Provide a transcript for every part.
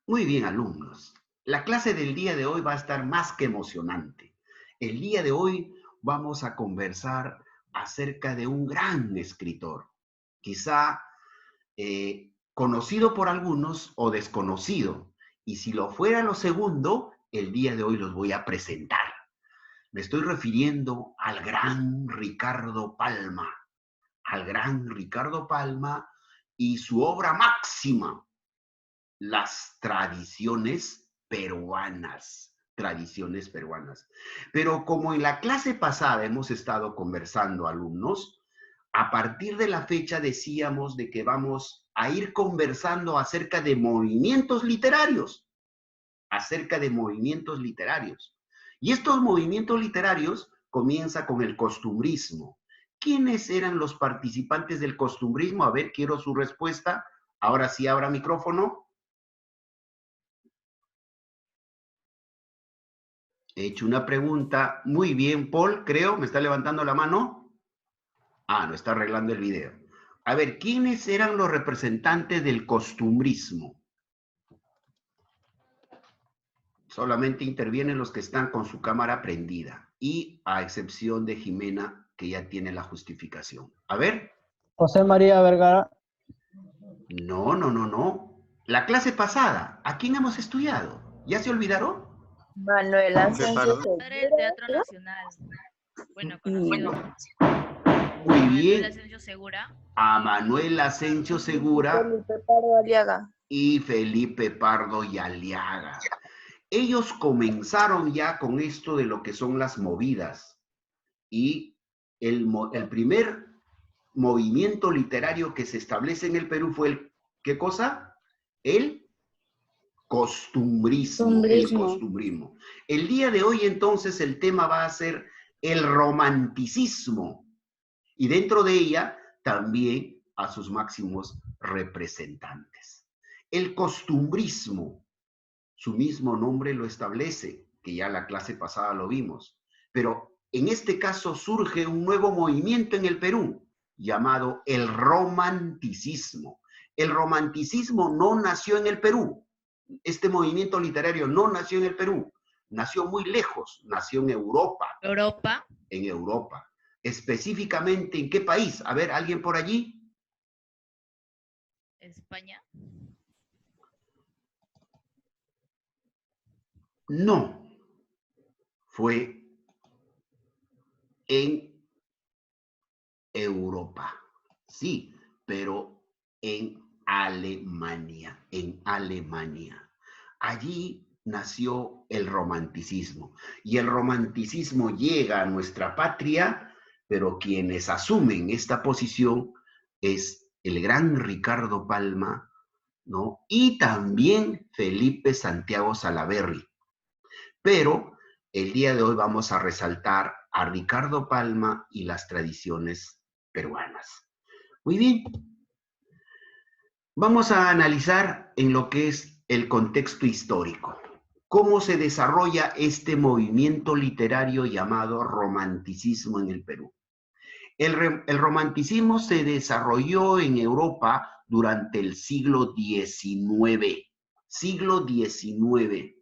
Muy bien, alumnos. La clase del día de hoy va a estar más que emocionante. El día de hoy vamos a conversar acerca de un gran escritor, quizá conocido por algunos o desconocido. Y si lo fuera lo segundo, el día de hoy los voy a presentar. Me estoy refiriendo al gran Ricardo Palma, y su obra máxima, las tradiciones peruanas. Pero como en la clase pasada hemos estado conversando, alumnos, a partir de la fecha decíamos de que vamos a ir conversando acerca de movimientos literarios. Y estos movimientos literarios comienza con el costumbrismo. ¿Quiénes eran los participantes del costumbrismo? A ver, quiero su respuesta. Ahora sí, abra micrófono. He hecho una pregunta. Muy bien, Paul, creo. ¿Me está levantando la mano? Ah, no está arreglando el video. A ver, ¿quiénes eran los representantes del costumbrismo? Solamente intervienen los que están con su cámara prendida y a excepción de Jimena, que ya tiene la justificación. A ver. José María Vergara. No, no, no, no. La clase pasada, ¿a quién hemos estudiado? ¿Ya se olvidaron? Manuela Sánchez Padre del Teatro Segura Nacional. Bueno, y conocido. Muy Manuel bien. Asensio Segura. A Manuel Asensio Segura Felipe Pardo Aliaga. y Felipe Pardo y Aliaga. Ellos comenzaron ya con esto de lo que son las movidas. Y el primer movimiento literario que se establece en el Perú fue el, ¿qué cosa? El costumbrismo. El día de hoy, entonces, el tema va a ser el romanticismo. Y dentro de ella, también a sus máximos representantes. El costumbrismo, su mismo nombre lo establece, que ya la clase pasada lo vimos. Pero en este caso surge un nuevo movimiento en el Perú, llamado el romanticismo. El romanticismo no nació en el Perú. Este movimiento literario no nació en el Perú. Nació muy lejos, nació en Europa. Europa. En Europa. Específicamente, ¿en qué país? A ver, ¿alguien por allí? España. No. Fue en Europa. Sí, pero en Alemania. En Alemania. Allí nació el romanticismo. Y el romanticismo llega a nuestra patria, pero quienes asumen esta posición es el gran Ricardo Palma, ¿no? Y también Felipe Santiago Salaverry. Pero el día de hoy vamos a resaltar a Ricardo Palma y las tradiciones peruanas. Muy bien. Vamos a analizar en lo que es el contexto histórico. ¿Cómo se desarrolla este movimiento literario llamado romanticismo en el Perú? El romanticismo se desarrolló en Europa durante el siglo XIX. Siglo XIX.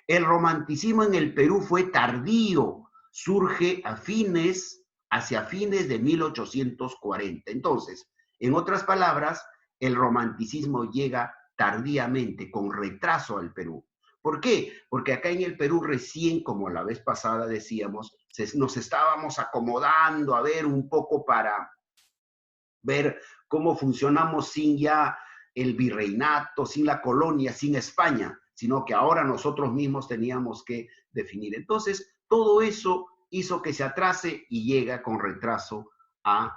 El romanticismo en el Perú fue tardío, surge hacia fines de 1840. Entonces, en otras palabras, el romanticismo llega tardíamente, con retraso al Perú. ¿Por qué? Porque acá en el Perú recién, como la vez pasada decíamos, nos estábamos acomodando a ver un poco para ver cómo funcionamos sin ya el virreinato, sin la colonia, sin España, sino que ahora nosotros mismos teníamos que definir. Entonces, todo eso hizo que se atrase y llega con retraso al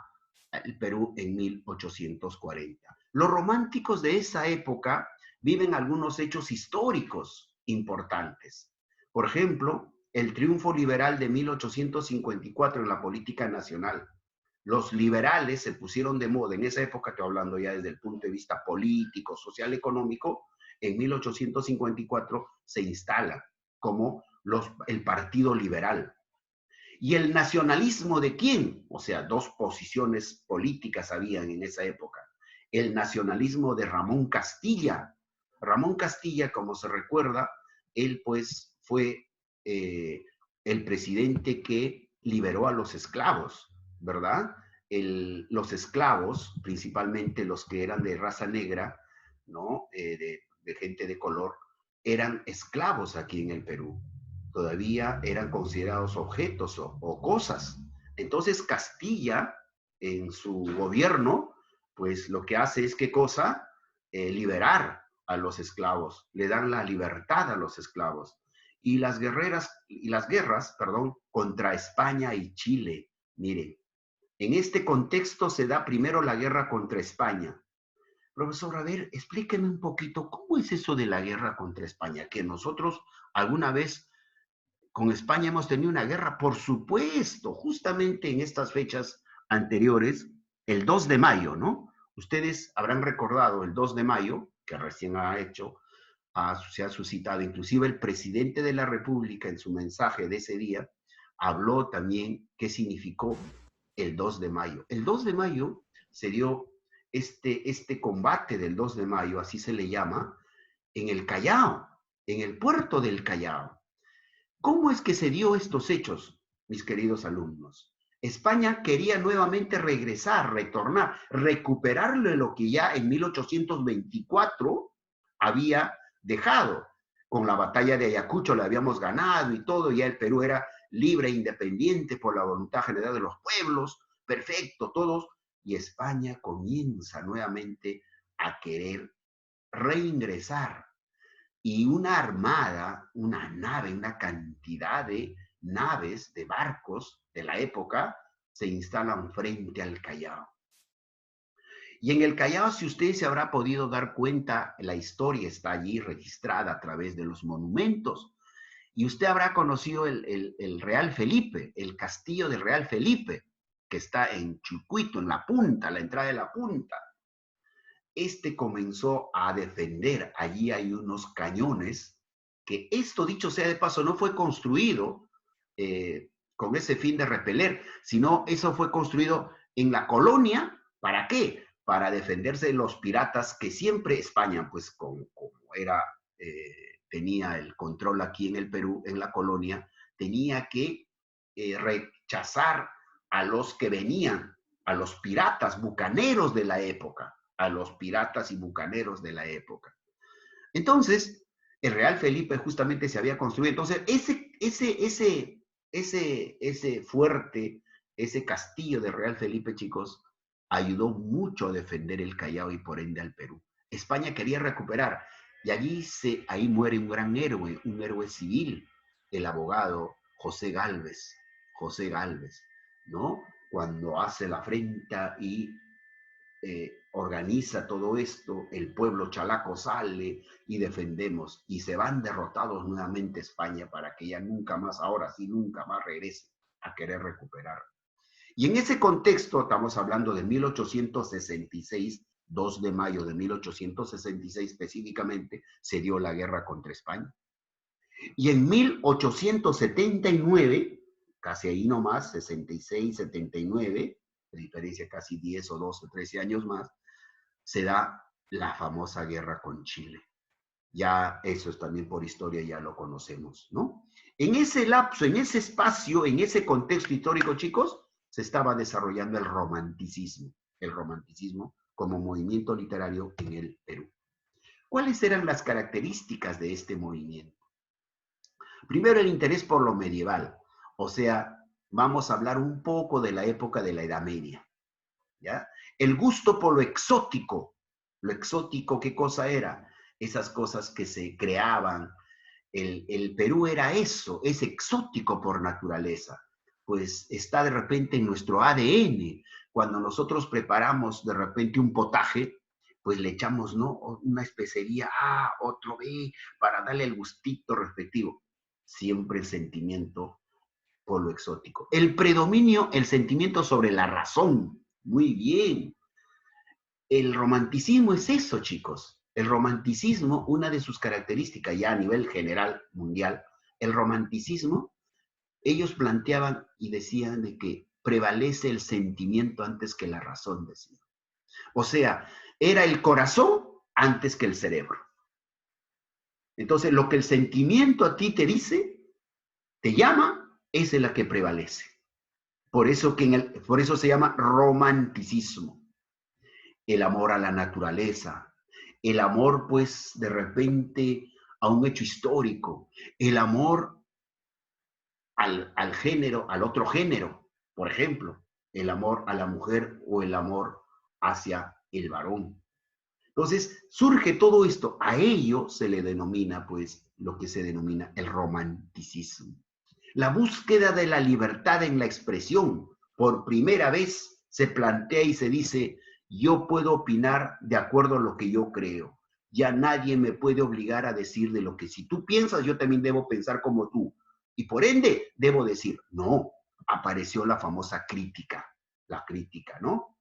Perú en 1840. Los románticos de esa época viven algunos hechos históricos importantes. Por ejemplo, el triunfo liberal de 1854 en la política nacional. Los liberales se pusieron de moda en esa época, estoy hablando ya desde el punto de vista político, social, económico. En 1854 se instala como el Partido Liberal. ¿Y el nacionalismo de quién? O sea, dos posiciones políticas habían en esa época. El nacionalismo de Ramón Castilla, Ramón Castilla, como se recuerda, él pues fue el presidente que liberó a los esclavos, ¿verdad? Los esclavos, principalmente los que eran de raza negra, ¿no? De gente de color, eran esclavos aquí en el Perú. Todavía eran considerados objetos o cosas. Entonces Castilla, en su gobierno, pues lo que hace es, ¿qué cosa? Liberar a los esclavos, le dan la libertad a los esclavos. Y las guerras, perdón, contra España y Chile, miren, en este contexto se da primero la guerra contra España. Profesor, a ver, explíqueme un poquito, ¿cómo es eso de la guerra contra España? Que nosotros alguna vez con España hemos tenido una guerra, por supuesto, justamente en estas fechas anteriores, el 2 de mayo, ¿no? Ustedes habrán recordado el 2 de mayo, que recién se ha suscitado, inclusive el presidente de la República en su mensaje de ese día, habló también qué significó el 2 de mayo. El 2 de mayo se dio este combate del 2 de mayo, así se le llama, en el Callao, en el puerto del Callao. ¿Cómo es que se dio estos hechos, mis queridos alumnos? España quería nuevamente regresar, retornar, recuperarle lo que ya en 1824 había dejado. Con la batalla de Ayacucho la habíamos ganado y todo, ya el Perú era libre e independiente por la voluntad general de los pueblos, perfecto, todos, y España comienza nuevamente a querer reingresar. Y una armada, una nave, una cantidad de naves, de barcos de la época, se instalan frente al Callao. Y en el Callao, si usted se habrá podido dar cuenta, la historia está allí registrada a través de los monumentos. Y usted habrá conocido el Real Felipe, el castillo del Real Felipe, que está en Chucuito, en la punta, la entrada de la punta. Este comenzó a defender, allí hay unos cañones, que esto, dicho sea de paso, no fue construido con ese fin de repeler, sino eso fue construido en la colonia, ¿para qué? Para defenderse de los piratas que siempre España, pues como era, tenía el control aquí en el Perú, en la colonia, tenía que rechazar a los que venían, a los piratas, bucaneros de la época, a los piratas y bucaneros de la época. Entonces, el Real Felipe justamente se había construido. Entonces, ese fuerte, ese castillo de Real Felipe, chicos, ayudó mucho a defender el Callao y por ende al Perú. España quería recuperar, y ahí muere un gran héroe, un héroe civil, el abogado José Gálvez, ¿no? Cuando hace la afrenta y organiza todo esto, el pueblo chalaco sale y defendemos, y se van derrotados nuevamente España para que ya nunca más, ahora sí, nunca más regrese a querer recuperar. Y en ese contexto, estamos hablando de 1866, 2 de mayo de 1866 específicamente, se dio la guerra contra España. Y en 1879, casi ahí nomás, 66, 79, de diferencia casi 10 o 12, 13 años más, se da la famosa guerra con Chile. Ya eso es también por historia, ya lo conocemos, ¿no? En ese lapso, en ese espacio, en ese contexto histórico, chicos, se estaba desarrollando el romanticismo como movimiento literario en el Perú. ¿Cuáles eran las características de este movimiento? Primero, el interés por lo medieval, o sea, vamos a hablar un poco de la época de la Edad Media, ¿ya? El gusto por lo exótico, ¿qué cosa era? Esas cosas que se creaban. El Perú era eso, es exótico por naturaleza, pues está de repente en nuestro ADN. Cuando nosotros preparamos de repente un potaje, pues le echamos, ¿no?, una especería A, otro B, para darle el gustito respectivo. Siempre el sentimiento por lo exótico. El predominio, el sentimiento sobre la razón. Muy bien. El romanticismo es eso, chicos. El romanticismo, una de sus características ya a nivel general, mundial, el romanticismo, ellos planteaban y decían de que prevalece el sentimiento antes que la razón, decían. O sea, era el corazón antes que el cerebro. Entonces, lo que el sentimiento a ti te dice, te llama, esa es la que prevalece. Por eso se llama romanticismo. El amor a la naturaleza, el amor, pues, de repente a un hecho histórico, el amor al género, al otro género, por ejemplo, el amor a la mujer o el amor hacia el varón. Entonces, surge todo esto, a ello se le denomina, pues, lo que se denomina el romanticismo. La búsqueda de la libertad en la expresión, por primera vez se plantea y se dice, yo puedo opinar de acuerdo a lo que yo creo. Ya nadie me puede obligar a decir de lo que si tú piensas, yo también debo pensar como tú. Y por ende, debo decir, no, apareció la famosa crítica, la crítica, ¿no?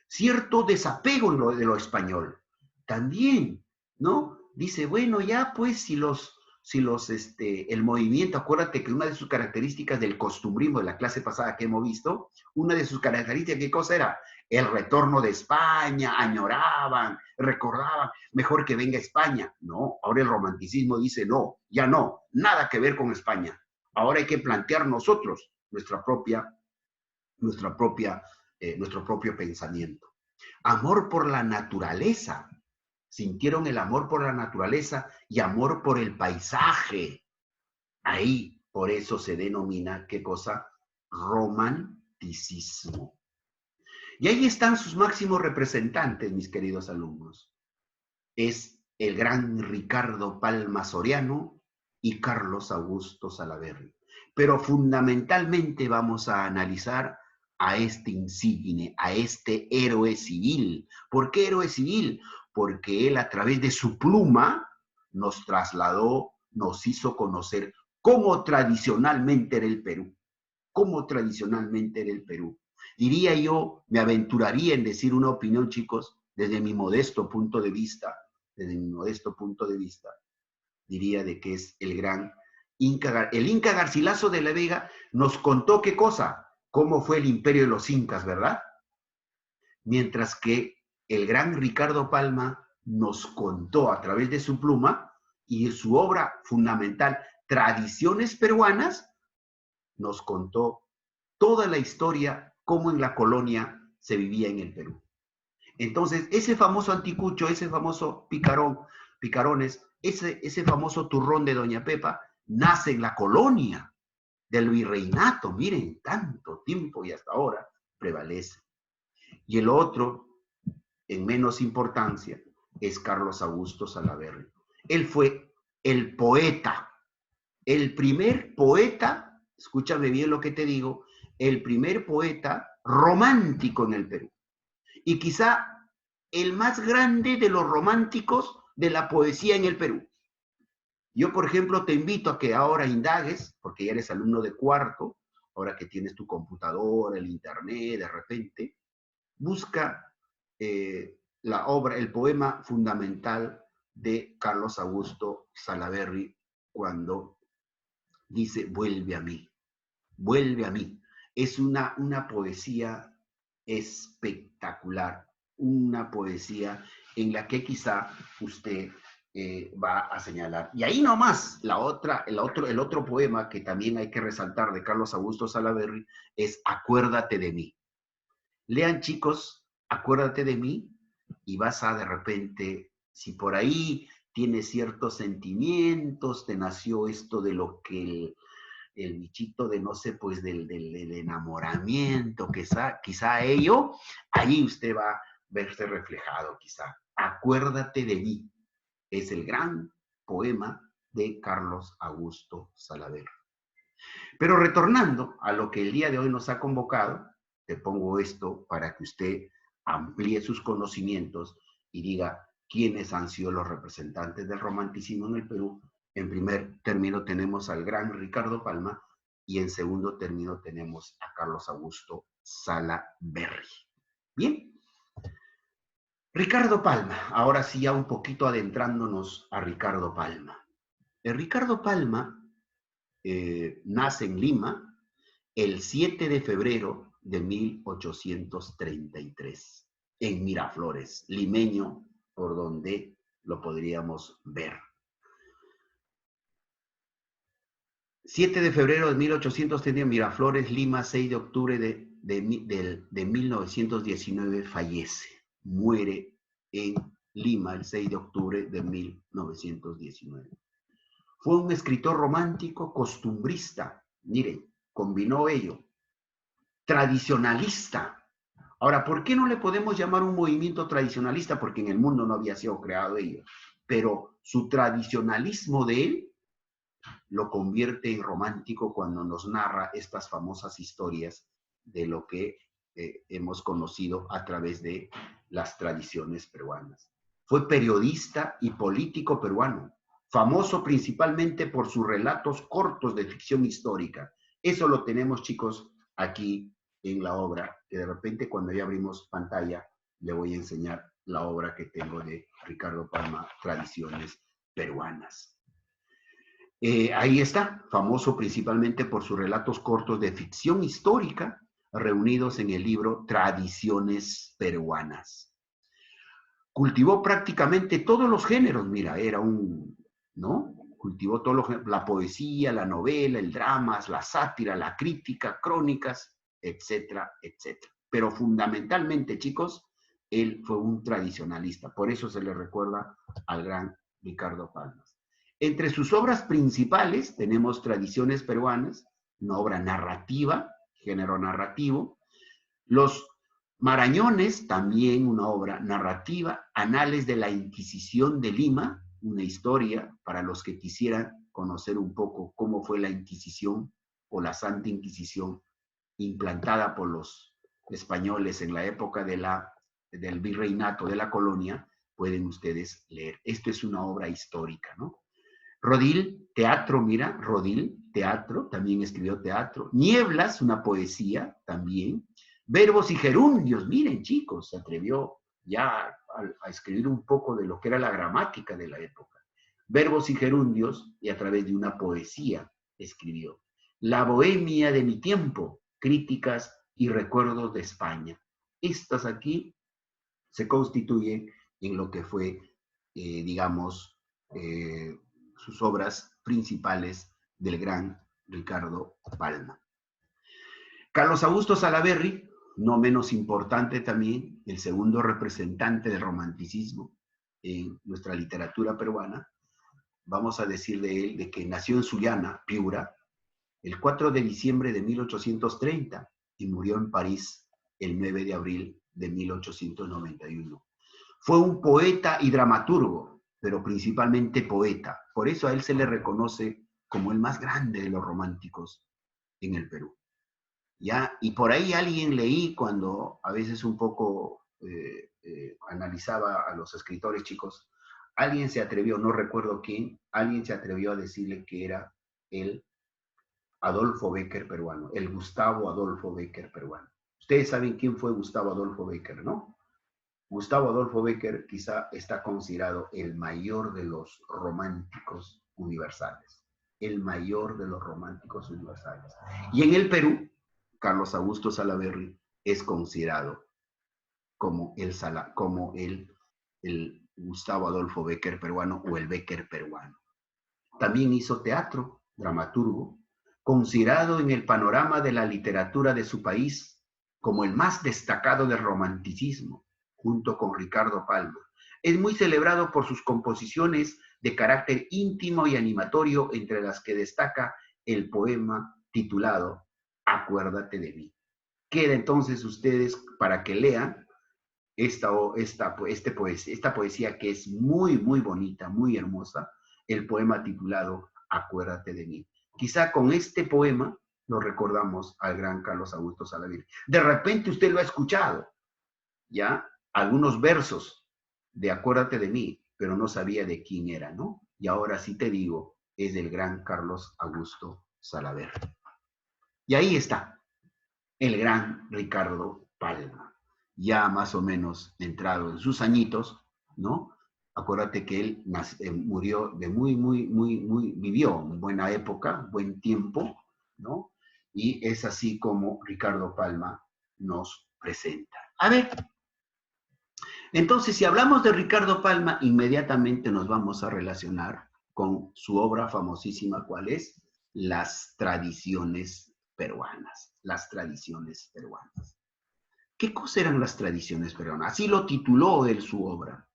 Cierto desapego de lo español. También, ¿no? Dice, bueno, ya pues el movimiento, acuérdate que una de sus características del costumbrismo de la clase pasada que hemos visto, una de sus características, ¿qué cosa era? El retorno de España, añoraban, recordaban, mejor que venga España. No, ahora el romanticismo dice, no, ya no, nada que ver con España. Ahora hay que plantear nosotros nuestro propio pensamiento. Amor por la naturaleza. Sintieron el amor por la naturaleza y amor por el paisaje. Ahí, por eso se denomina, ¿qué cosa? Romanticismo. Y ahí están sus máximos representantes, mis queridos alumnos. Es el gran Ricardo Palma Soriano y Carlos Augusto Salaverry. Pero fundamentalmente vamos a analizar a este insigne, a este héroe civil. ¿Por qué héroe civil? Porque él a través de su pluma nos trasladó, nos hizo conocer cómo tradicionalmente era el Perú. Cómo tradicionalmente era el Perú. Diría yo, me aventuraría en decir una opinión, chicos, desde mi modesto punto de vista, diría de que es el gran Inca. El Inca Garcilaso de la Vega nos contó qué cosa, cómo fue el imperio de los incas, ¿verdad? Mientras que el gran Ricardo Palma nos contó a través de su pluma y de su obra fundamental, Tradiciones Peruanas, nos contó toda la historia, cómo en la colonia se vivía en el Perú. Entonces, ese famoso anticucho, ese famoso picarones, ese famoso turrón de Doña Pepa, nace en la colonia del virreinato. Miren, tanto tiempo y hasta ahora prevalece. Y el otro, en menos importancia, es Carlos Augusto Salaverry. Él fue el poeta, el primer poeta, escúchame bien lo que te digo, el primer poeta romántico en el Perú. Y quizá el más grande de los románticos de la poesía en el Perú. Yo, por ejemplo, te invito a que ahora indagues, porque ya eres alumno de cuarto, ahora que tienes tu computadora, el internet, de repente, busca la obra, el poema fundamental de Carlos Augusto Salaverry cuando dice, vuelve a mí, vuelve a mí. Es una poesía espectacular, una poesía en la que quizá usted va a señalar. Y ahí nomás, el otro poema que también hay que resaltar de Carlos Augusto Salaverry es Acuérdate de mí. Lean, chicos, Acuérdate de mí y vas a de repente, si por ahí tienes ciertos sentimientos, te nació esto de lo que el bichito de, no sé, pues del enamoramiento, quizá ello, ahí usted va a verse reflejado, quizá. Acuérdate de mí. Es el gran poema de Carlos Augusto Salaverry. Pero retornando a lo que el día de hoy nos ha convocado, te pongo esto para que usted amplíe sus conocimientos y diga quiénes han sido los representantes del romanticismo en el Perú. En primer término tenemos al gran Ricardo Palma y en segundo término tenemos a Carlos Augusto Salaverry. Bien. Ricardo Palma, ahora sí ya un poquito adentrándonos a Ricardo Palma. Ricardo Palma nace en Lima el 7 de febrero de 1833, en Miraflores, limeño, por donde lo podríamos ver. 7 de febrero de 1830, Miraflores, Lima, 6 de octubre de 1919 fallece. Muere en Lima el 6 de octubre de 1919. Fue un escritor romántico costumbrista. Miren, combinó ello. Tradicionalista. Ahora, ¿por qué no le podemos llamar un movimiento tradicionalista? Porque en el mundo no había sido creado ello. Pero su tradicionalismo de él lo convierte en romántico cuando nos narra estas famosas historias de lo que hemos conocido a través de las tradiciones peruanas. Fue periodista y político peruano, famoso principalmente por sus relatos cortos de ficción histórica. Eso lo tenemos, chicos, aquí en la obra, que de repente cuando ya abrimos pantalla le voy a enseñar la obra que tengo de Ricardo Palma, Tradiciones Peruanas. Ahí está, famoso principalmente por sus relatos cortos de ficción histórica, reunidos en el libro Tradiciones Peruanas. Cultivó prácticamente todos los géneros, mira, era ¿no? Cultivó todos los géneros, la poesía, la novela, el drama, la sátira, la crítica, crónicas, etcétera, etcétera. Pero fundamentalmente, chicos, él fue un tradicionalista, por eso se le recuerda al gran Ricardo Palma. Entre sus obras principales tenemos Tradiciones Peruanas, una obra narrativa, género narrativo. Los Marañones, también una obra narrativa. Anales de la Inquisición de Lima, una historia para los que quisieran conocer un poco cómo fue la Inquisición o la Santa Inquisición implantada por los españoles en la época del virreinato de la colonia, pueden ustedes leer. Esto es una obra histórica, ¿no? Rodil, teatro, mira, Rodil, teatro, también escribió teatro. Nieblas, una poesía también. Verbos y gerundios, miren chicos, se atrevió ya a escribir un poco de lo que era la gramática de la época. Verbos y gerundios, y a través de una poesía escribió. La bohemia de mi tiempo, críticas y recuerdos de España. Estas aquí se constituyen en lo que fue, digamos, sus obras principales del gran Ricardo Palma. Carlos Augusto Salaverry, no menos importante también, el segundo representante del romanticismo en nuestra literatura peruana. Vamos a decir de él de que nació en Sullana, Piura, el 4 de diciembre de 1830 y murió en París el 9 de abril de 1891. Fue un poeta y dramaturgo, pero principalmente poeta. Por eso a él se le reconoce como el más grande de los románticos en el Perú. ¿Ya? Y por ahí alguien leí cuando a veces un poco analizaba a los escritores, chicos, alguien se atrevió, no recuerdo quién, alguien se atrevió a decirle que era el Adolfo Bécquer peruano, el Gustavo Adolfo Bécquer peruano. Ustedes saben quién fue Gustavo Adolfo Bécquer, ¿no? Gustavo Adolfo Bécquer quizá está considerado el mayor de los románticos universales. El mayor de los románticos universales. Y en el Perú, Carlos Augusto Salaverry es considerado como el Gustavo Adolfo Bécquer peruano o el Bécquer peruano. También hizo teatro, dramaturgo, considerado en el panorama de la literatura de su país como el más destacado del romanticismo, junto con Ricardo Palma. Es muy celebrado por sus composiciones de carácter íntimo y animatorio, entre las que destaca el poema titulado Acuérdate de mí. Queda entonces ustedes para que lean esta poesía que es muy, muy bonita, muy hermosa, el poema titulado Acuérdate de mí. Quizá con este poema lo recordamos al gran Carlos Augusto Salaverry. De repente usted lo ha escuchado, ¿ya? Algunos versos de Acuérdate de mí, pero no sabía de quién era, ¿no? Y ahora sí te digo, es del gran Carlos Augusto Salaverry. Y ahí está, el gran Ricardo Palma, ya más o menos entrado en sus añitos, ¿no? Acuérdate que él murió de vivió en buena época, buen tiempo, ¿no? Y es así como Ricardo Palma nos presenta. A ver, entonces, si hablamos de Ricardo Palma, inmediatamente nos vamos a relacionar con su obra famosísima, ¿cuál es? las tradiciones peruanas. Las tradiciones peruanas. ¿Qué cosa eran las tradiciones peruanas? Así lo tituló él su obra,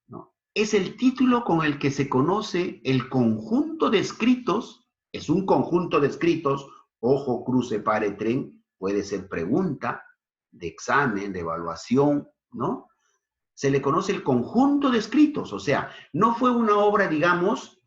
¿no? Es el título con el que se conoce el conjunto de escritos, es un conjunto de escritos, ojo, cruce, pare, tren, puede ser pregunta, de examen, de evaluación, ¿no? Se le conoce el conjunto de escritos, o sea, no fue una obra, digamos,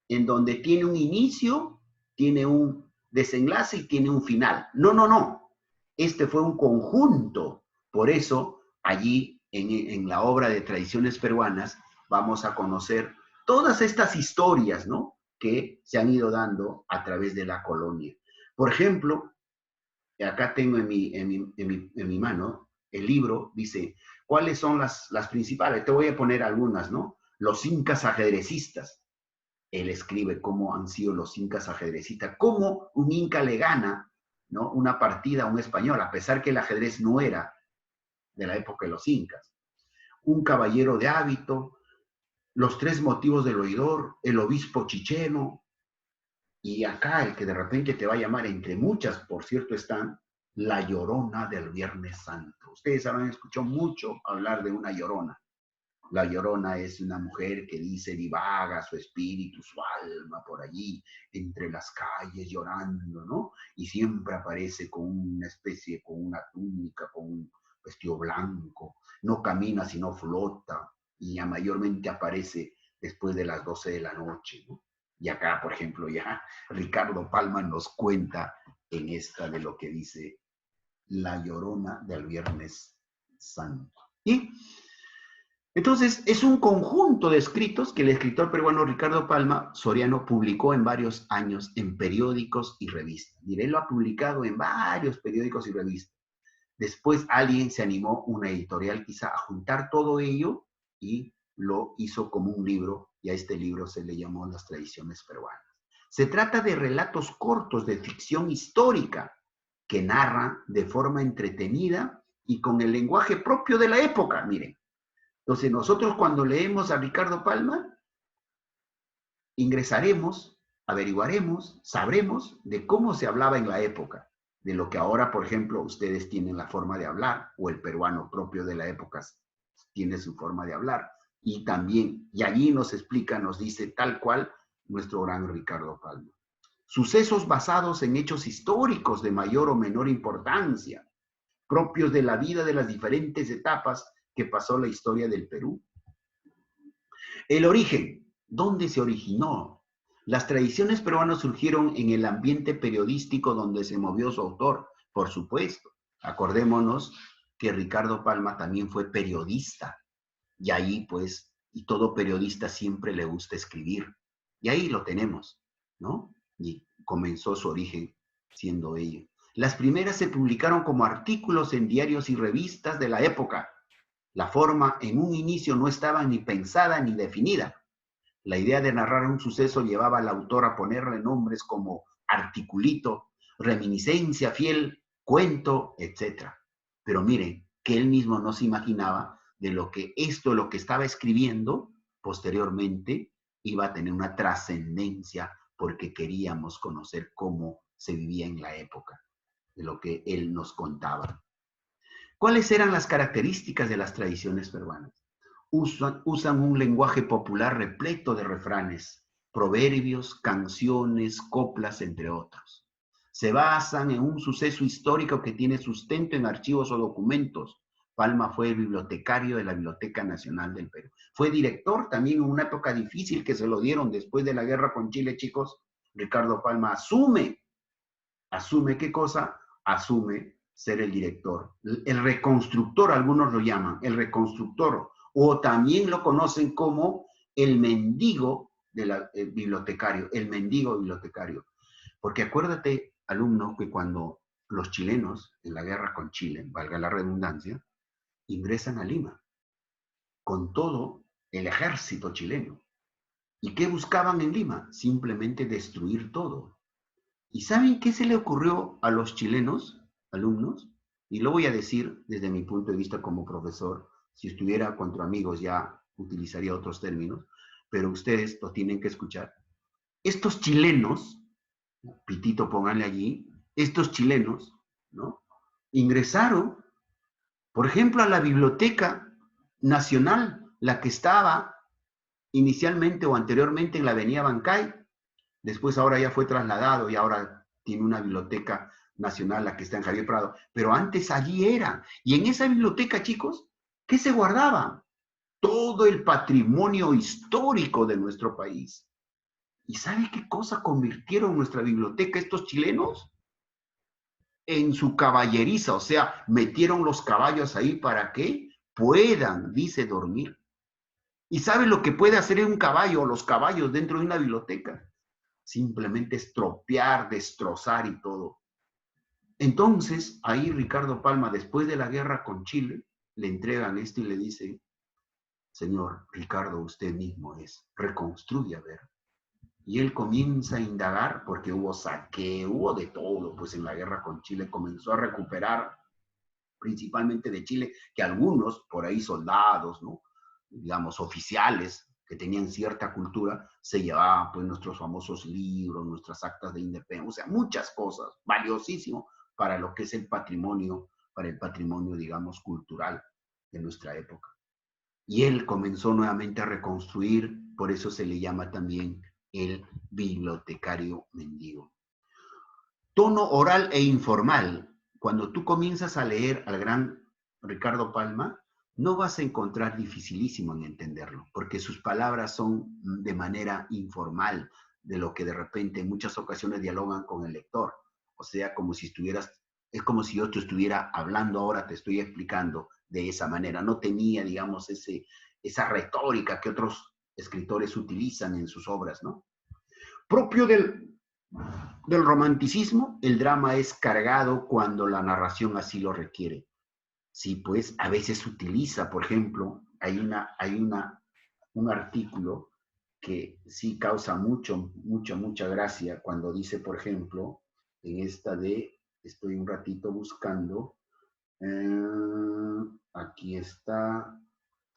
en donde tiene un inicio, tiene un desenlace y tiene un final. No, no, no. Este fue un conjunto. Por eso, allí, en la obra de Tradiciones Peruanas, vamos a conocer todas estas historias, ¿no?, que se han ido dando a través de la colonia. Por ejemplo, acá tengo en mi mano el libro, dice, ¿cuáles son las principales? Te voy a poner algunas, ¿no? Los incas ajedrecistas. Él escribe cómo han sido los incas ajedrecistas, cómo un inca le gana, ¿no?, una partida a un español, a pesar que el ajedrez no era de la época de los incas. Un caballero de hábito, los 3 motivos del oidor, el obispo chicheno, y acá el que de repente te va a llamar, entre muchas, por cierto, están la Llorona del Viernes Santo. Ustedes habrán escuchado mucho hablar de una Llorona. La Llorona es una mujer que dice divaga su espíritu, su alma por allí, entre las calles llorando, ¿no? Y siempre aparece con una especie, con una túnica, con un vestido blanco. No camina, sino flota. Y ya mayormente aparece después de las 12 de la noche, ¿no? Y acá, por ejemplo, ya Ricardo Palma nos cuenta en esta de lo que dice la Llorona del Viernes Santo. Y entonces, es un conjunto de escritos que el escritor peruano Ricardo Palma Soriano publicó en varios años en periódicos y revistas. Diré, lo ha publicado en varios periódicos y revistas. Después alguien se animó, una editorial quizá, a juntar todo ello y lo hizo como un libro, y a este libro se le llamó Las Tradiciones Peruanas. Se trata de relatos cortos de ficción histórica que narran de forma entretenida y con el lenguaje propio de la época, miren. Entonces, nosotros cuando leemos a Ricardo Palma, ingresaremos, averiguaremos, sabremos de cómo se hablaba en la época, de lo que ahora, por ejemplo, ustedes tienen la forma de hablar, o el peruano propio de la época tiene su forma de hablar, y también, y allí nos explica, nos dice tal cual nuestro gran Ricardo Palma. Sucesos basados en hechos históricos de mayor o menor importancia, propios de la vida de las diferentes etapas que pasó la historia del Perú. El origen, ¿dónde se originó? Las tradiciones peruanas surgieron en el ambiente periodístico donde se movió su autor, por supuesto. Acordémonos que Ricardo Palma también fue periodista, y ahí pues, y todo periodista siempre le gusta escribir, y ahí lo tenemos, ¿no? Y comenzó su origen siendo ello. Las primeras se publicaron como artículos en diarios y revistas de la época. La forma en un inicio no estaba ni pensada ni definida. La idea de narrar un suceso llevaba al autor a ponerle nombres como articulito, reminiscencia fiel, cuento, etc. Pero miren, que él mismo no se imaginaba de lo que estaba escribiendo, posteriormente iba a tener una trascendencia porque queríamos conocer cómo se vivía en la época, de lo que él nos contaba. ¿Cuáles eran las características de las tradiciones peruanas? Usan un lenguaje popular repleto de refranes, proverbios, canciones, coplas, entre otros. Se basan en un suceso histórico que tiene sustento en archivos o documentos. Palma fue bibliotecario de la Biblioteca Nacional del Perú. Fue director también en una época difícil que se lo dieron después de la guerra con Chile, chicos. Ricardo Palma asume ¿qué cosa? Asume ser el director. El reconstructor, algunos lo llaman, el reconstructor, o también lo conocen como el mendigo bibliotecario, el mendigo bibliotecario. Porque acuérdate, alumno, que cuando los chilenos, en la guerra con Chile, valga la redundancia, ingresan a Lima, con todo el ejército chileno. ¿Y qué buscaban en Lima? Simplemente destruir todo. ¿Y saben qué se le ocurrió a los chilenos, alumnos? Y lo voy a decir desde mi punto de vista como profesor. Si estuviera contra amigos ya utilizaría otros términos, pero ustedes lo tienen que escuchar. Estos chilenos Pitito, pónganle allí, estos chilenos, ¿no? Ingresaron, por ejemplo, a la Biblioteca Nacional, la que estaba inicialmente o anteriormente en la Avenida Bancay, después ahora ya fue trasladado y ahora tiene una biblioteca nacional, la que está en Javier Prado, pero antes allí era. Y en esa biblioteca, chicos, ¿qué se guardaba? Todo el patrimonio histórico de nuestro país. ¿Y sabe qué cosa convirtieron nuestra biblioteca estos chilenos? En su caballeriza, o sea, metieron los caballos ahí para que puedan, dice, dormir. ¿Y sabe lo que puede hacer un caballo o los caballos dentro de una biblioteca? Simplemente estropear, destrozar y todo. Entonces, ahí Ricardo Palma, después de la guerra con Chile, le entregan esto y le dice, señor Ricardo, usted mismo es, reconstruye a ver. Y él comienza a indagar, porque hubo saqueo, hubo de todo, pues en la guerra con Chile comenzó a recuperar, principalmente de Chile, que algunos, por ahí soldados, ¿no? Digamos, oficiales, que tenían cierta cultura, se llevaban pues nuestros famosos libros, nuestras actas de independencia, o sea, muchas cosas, valiosísimo para lo que es el patrimonio, para el patrimonio, digamos, cultural de nuestra época. Y él comenzó nuevamente a reconstruir, por eso se le llama también el bibliotecario mendigo. Tono oral e informal. Cuando tú comienzas a leer al gran Ricardo Palma, no vas a encontrar dificilísimo en entenderlo, porque sus palabras son de manera informal, de lo que de repente en muchas ocasiones dialogan con el lector. O sea, como si estuvieras, es como si yo te estuviera hablando ahora, te estoy explicando de esa manera. No tenía, digamos, esa retórica que otros escritores utilizan en sus obras, ¿no? Propio del romanticismo, el drama es cargado cuando la narración así lo requiere. Sí, pues a veces utiliza, por ejemplo, un artículo que sí causa mucha gracia cuando dice, por ejemplo, en esta de, estoy un ratito buscando, aquí está,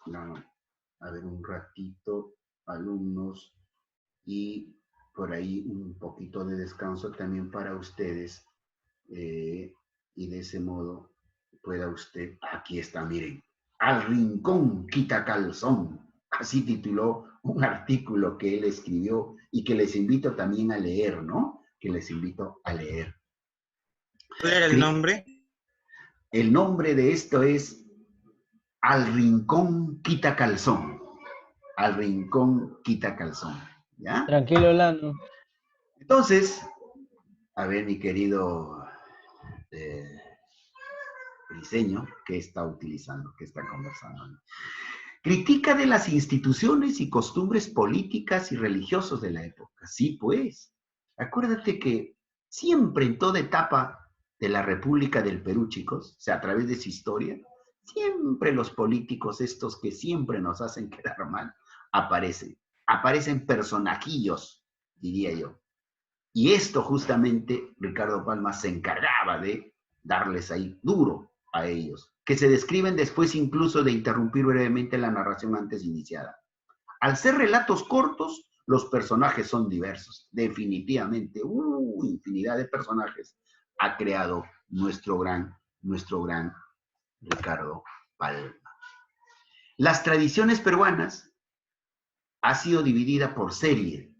no, a ver un ratito, alumnos, y por ahí un poquito de descanso también para ustedes, y de ese modo pueda usted, aquí está, miren, al rincón quita calzón, así tituló un artículo que él escribió y que les invito también a leer, ¿no? Que les invito a leer. ¿Cuál era el nombre? El nombre de esto es Al rincón quita calzón. Al rincón quita calzón. ¿Ya? Tranquilo, Lano. Entonces, a ver, mi querido Briseño, ¿qué está utilizando? ¿Qué está conversando? Critica de las instituciones y costumbres políticas y religiosas de la época. Sí, pues. Acuérdate que siempre en toda etapa de la República del Perú, chicos, o sea, a través de su historia, siempre los políticos estos que siempre nos hacen quedar mal, aparecen. Aparecen personajillos, diría yo. Y esto justamente Ricardo Palma se encargaba de darles ahí duro a ellos, que se describen después incluso de interrumpir brevemente la narración antes iniciada. Al ser relatos cortos, los personajes son diversos. Definitivamente, infinidad de personajes ha creado nuestro gran Ricardo Palma. Las tradiciones peruanas ha sido dividida por serie.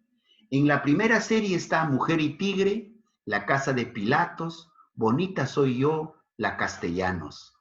En la primera serie está Mujer y Tigre, La Casa de Pilatos, Bonita Soy Yo, La Castellanos,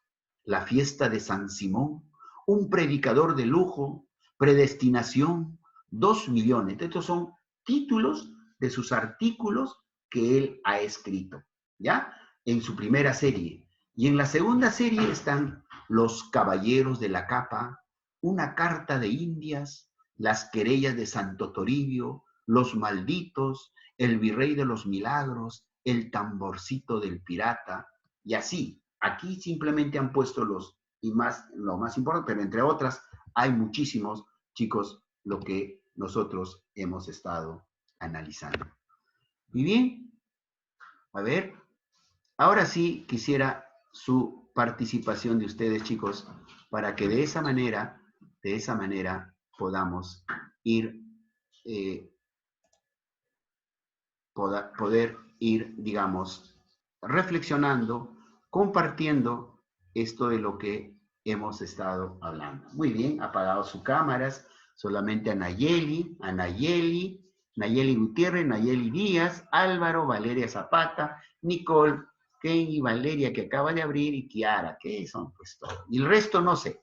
La Fiesta de San Simón, Un Predicador de Lujo, Predestinación, 2 millones. Estos son títulos de sus artículos que él ha escrito, ¿ya? En su primera serie. Y en la segunda serie están Los Caballeros de la Capa, Una Carta de Indias, Las Querellas de Santo Toribio, Los Malditos, El Virrey de los Milagros, El Tamborcito del Pirata, y así. Aquí simplemente han puesto lo más importante, pero entre otras hay muchísimos, chicos, lo que nosotros hemos estado analizando. Y bien, a ver, ahora sí quisiera su participación de ustedes, chicos, para que de esa manera podamos ir poder ir, digamos, reflexionando, compartiendo esto de lo que hemos estado hablando. Muy bien, apagado sus cámaras, solamente a Nayeli Gutiérrez, Nayeli Díaz, Álvaro, Valeria Zapata, Nicole, Kenny, Valeria que acaba de abrir y Kiara, que son pues todo. Y el resto no sé,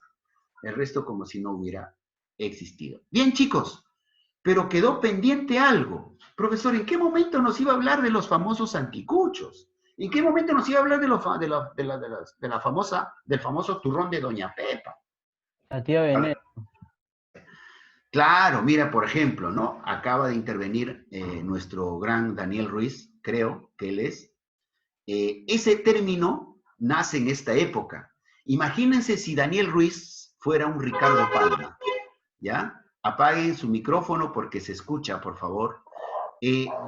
el resto como si no hubiera existido. Bien chicos, pero quedó pendiente algo. Profesor, ¿en qué momento nos iba a hablar de los famosos anticuchos? ¿En qué momento nos iba a hablar del famoso turrón de Doña Pepa? La tía Veneno. Claro, mira, por ejemplo, ¿no? Acaba de intervenir nuestro gran Daniel Ruiz, creo que él es. Ese término nace en esta época. Imagínense si Daniel Ruiz fuera un Ricardo Palma, ¿ya? Apaguen su micrófono porque se escucha, por favor.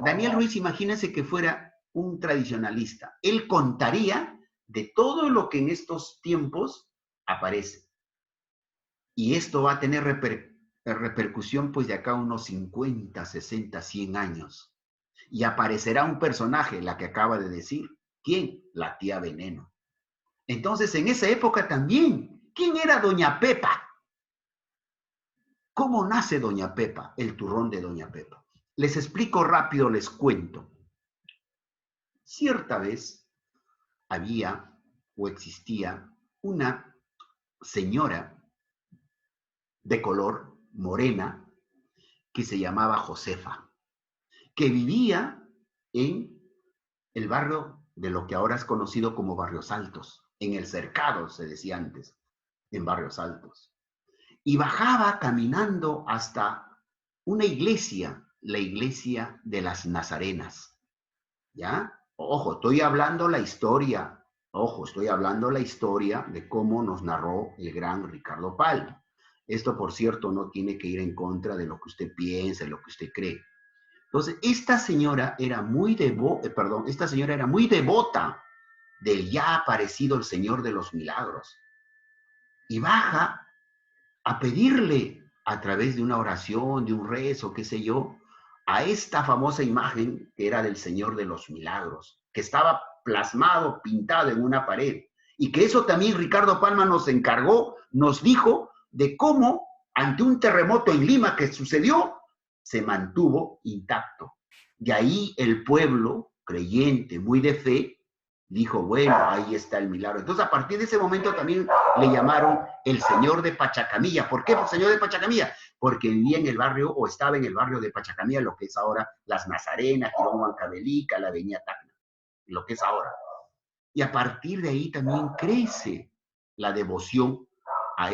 Daniel Ruiz, imagínense que fuera un tradicionalista. Él contaría de todo lo que en estos tiempos aparece. Y esto va a tener repercusión pues de acá a unos 50, 60, 100 años. Y aparecerá un personaje, la que acaba de decir. ¿Quién? La tía Veneno. Entonces, en esa época también, ¿quién era Doña Pepa? ¿Cómo nace Doña Pepa? El turrón de Doña Pepa. Les explico rápido, les cuento. Cierta vez había o existía una señora de color morena que se llamaba Josefa, que vivía en el barrio de lo que ahora es conocido como Barrios Altos, en el Cercado, se decía antes, en Barrios Altos. Y bajaba caminando hasta una iglesia, la iglesia de las Nazarenas, ¿ya? Ojo, estoy hablando la historia, de cómo nos narró el gran Ricardo Palma. Esto, por cierto, no tiene que ir en contra de lo que usted piensa, de lo que usted cree. Entonces, esta señora era muy devota del ya aparecido el Señor de los Milagros. Y baja a pedirle a través de una oración, de un rezo, qué sé yo, a esta famosa imagen que era del Señor de los Milagros, que estaba plasmado, pintado en una pared. Y que eso también Ricardo Palma nos encargó, nos dijo de cómo ante un terremoto en Lima que sucedió, se mantuvo intacto. Y ahí el pueblo, creyente, muy de fe, dijo, bueno, ahí está el milagro. Entonces, a partir de ese momento también le llamaron el Señor de Pachacamilla. ¿Por qué Señor de Pachacamilla? Porque vivía en el barrio, o estaba en el barrio de Pachacamilla, lo que es ahora Las Nazarenas, Girón Huancavelica, la Avenida Tacna, lo que es ahora. Y a partir de ahí también crece la devoción a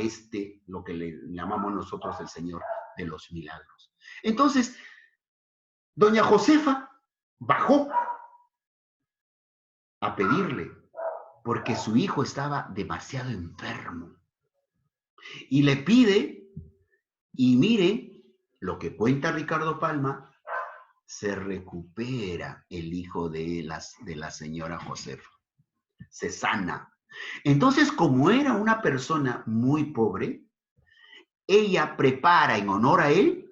lo que le llamamos nosotros el Señor de los Milagros. Entonces, doña Josefa bajó a pedirle, porque su hijo estaba demasiado enfermo. Y le pide, y mire lo que cuenta Ricardo Palma, se recupera el hijo de la señora Josefa. Se sana. Entonces, como era una persona muy pobre, ella prepara en honor a él,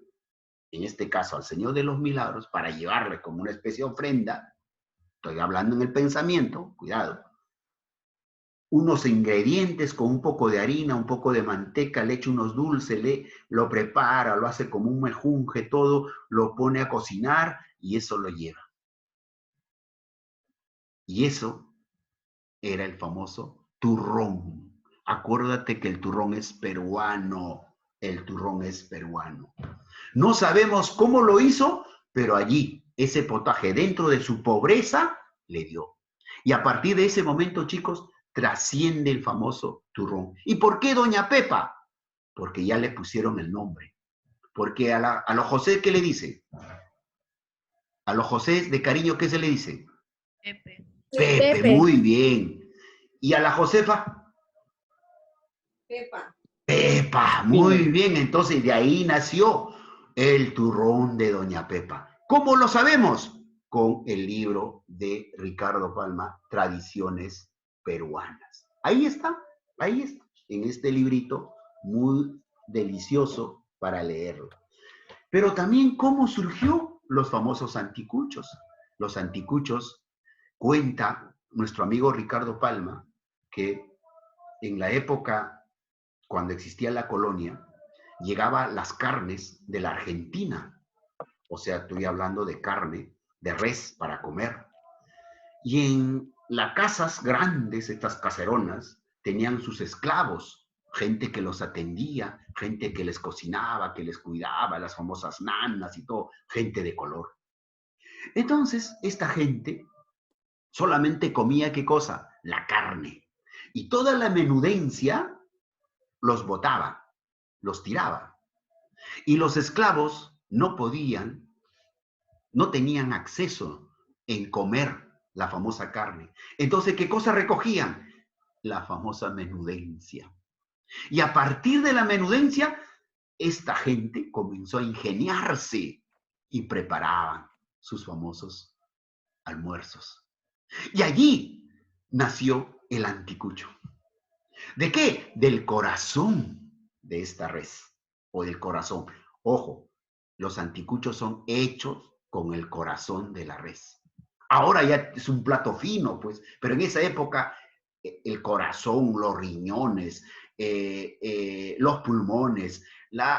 en este caso al Señor de los Milagros, para llevarle como una especie de ofrenda, estoy hablando en el pensamiento, cuidado, unos ingredientes con un poco de harina, un poco de manteca, le echa unos dulces, lo prepara, lo hace como un mejunje, todo, lo pone a cocinar y eso lo lleva. Y eso era el famoso turrón. Acuérdate que el turrón es peruano, el turrón es peruano. No sabemos cómo lo hizo, pero allí, ese potaje dentro de su pobreza, le dio. Y a partir de ese momento, chicos, trasciende el famoso turrón. ¿Y por qué Doña Pepa? Porque ya le pusieron el nombre. Porque a los José, ¿qué le dicen? A los José de cariño, ¿qué se le dice? Pepe. Pepe, muy bien. ¿Y a la Josefa? Pepa. Pepa, muy bien. Entonces de ahí nació el turrón de Doña Pepa. ¿Cómo lo sabemos? Con el libro de Ricardo Palma, Tradiciones Peruanas. Ahí está, en este librito muy delicioso para leerlo. Pero también cómo surgió los famosos anticuchos. los anticuchos, cuenta nuestro amigo Ricardo Palma que en la época cuando existía la colonia, llegaban las carnes de la Argentina. O sea, estoy hablando de carne de res para comer. Y en las casas grandes, estas caseronas, tenían sus esclavos, gente que los atendía, gente que les cocinaba, que les cuidaba, las famosas nanas y todo, gente de color. Entonces, esta gente solamente comía, ¿qué cosa? La carne. Y toda la menudencia los botaba, los tiraba. Y los esclavos no podían, no tenían acceso en comer la famosa carne. Entonces, ¿qué cosa recogían? La famosa menudencia. Y a partir de la menudencia, esta gente comenzó a ingeniarse y preparaban sus famosos almuerzos. Y allí nació el anticucho. ¿De qué? Del corazón de esta res, o del corazón. Ojo, los anticuchos son hechos con el corazón de la res. Ahora ya es un plato fino, pues, pero en esa época el corazón, los riñones, los pulmones,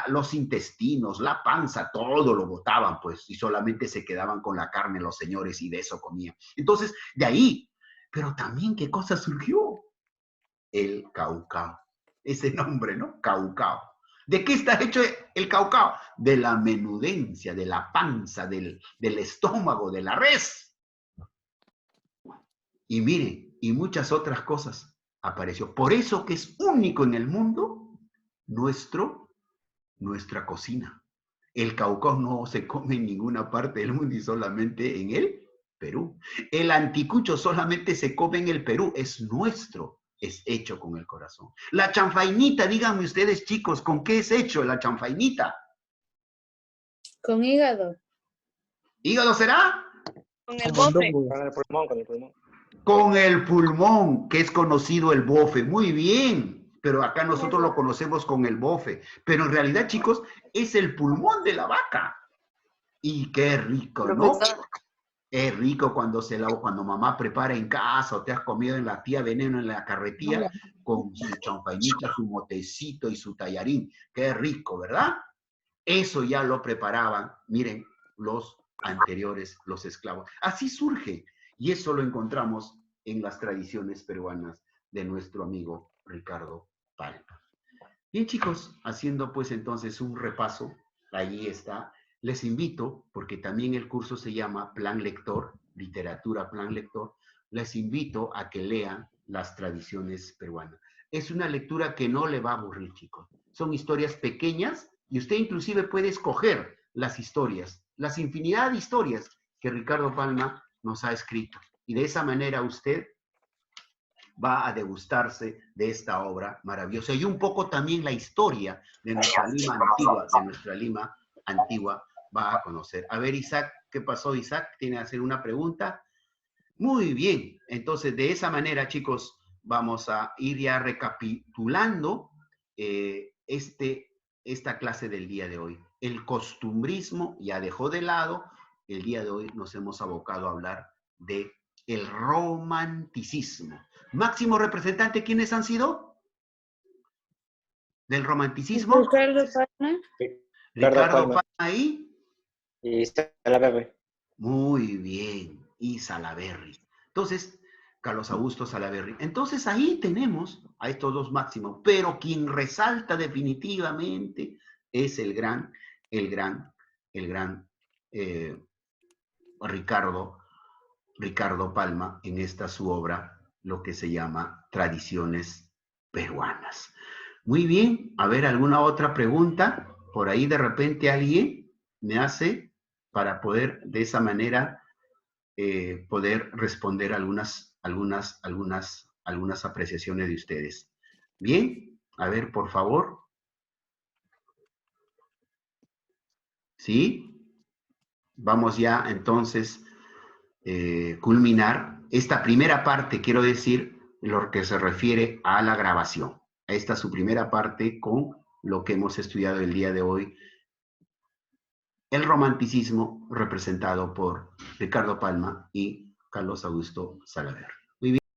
los intestinos, la panza, todo lo botaban, pues, y solamente se quedaban con la carne los señores y de eso comían. Entonces, de ahí, pero también, ¿qué cosa surgió? El caucao. Ese nombre, ¿no? Caucao. ¿De qué está hecho el caucao? De la menudencia, de la panza, del estómago, de la res. Y miren, y muchas otras cosas apareció. Por eso que es único en el mundo nuestra cocina. El caucao no se come en ninguna parte del mundo y solamente en el Perú. El anticucho solamente se come en el Perú, es nuestro. Es hecho con el corazón. La chanfainita, díganme ustedes, chicos, ¿con qué es hecho la chanfainita? Con hígado. ¿Hígado será? Con el bofe. Con el pulmón, con el pulmón. Con el pulmón, que es conocido el bofe. Muy bien, pero acá nosotros lo conocemos con el bofe. Pero en realidad, chicos, es el pulmón de la vaca. Y qué rico, ¿no? Es rico cuando mamá prepara en casa o te has comido en la tía Veneno en la carretilla con su chanfainita, su motecito y su tallarín. Qué rico, ¿verdad? Eso ya lo preparaban, miren, los anteriores, los esclavos. Así surge. Y eso lo encontramos en las tradiciones peruanas de nuestro amigo Ricardo Palma. Bien, chicos, haciendo pues entonces un repaso, allí está. Les invito, porque también el curso se llama Plan Lector, Literatura Plan Lector, les invito a que lean las tradiciones peruanas. Es una lectura que no le va a aburrir, chicos. Son historias pequeñas y usted inclusive puede escoger las historias, las infinidad de historias que Ricardo Palma nos ha escrito. Y de esa manera usted va a degustarse de esta obra maravillosa. Y un poco también la historia de nuestra Lima antigua, va a conocer. A ver, Isaac, ¿qué pasó, Isaac? ¿Tiene que hacer una pregunta? Muy bien. Entonces, de esa manera, chicos, vamos a ir ya recapitulando esta clase del día de hoy. El costumbrismo ya dejó de lado. El día de hoy nos hemos abocado a hablar de el romanticismo. Máximo representante, ¿quiénes han sido? ¿Del romanticismo? Ricardo Palma. Ricardo Palma ahí. Y Salaverry. Muy bien, y Salaverry. Entonces, Carlos Augusto Salaverry. Entonces ahí tenemos a estos dos máximos, pero quien resalta definitivamente es el gran Ricardo Palma en esta su obra, lo que se llama Tradiciones Peruanas. Muy bien, a ver, ¿alguna otra pregunta? Por ahí de repente alguien me hace para poder de esa manera poder responder algunas apreciaciones de ustedes. Bien, a ver, por favor. ¿Sí? Vamos ya entonces culminar esta primera parte, quiero decir, lo que se refiere a la grabación. Esta es su primera parte con lo que hemos estudiado el día de hoy el romanticismo representado por Ricardo Palma y Carlos Augusto Salaverry.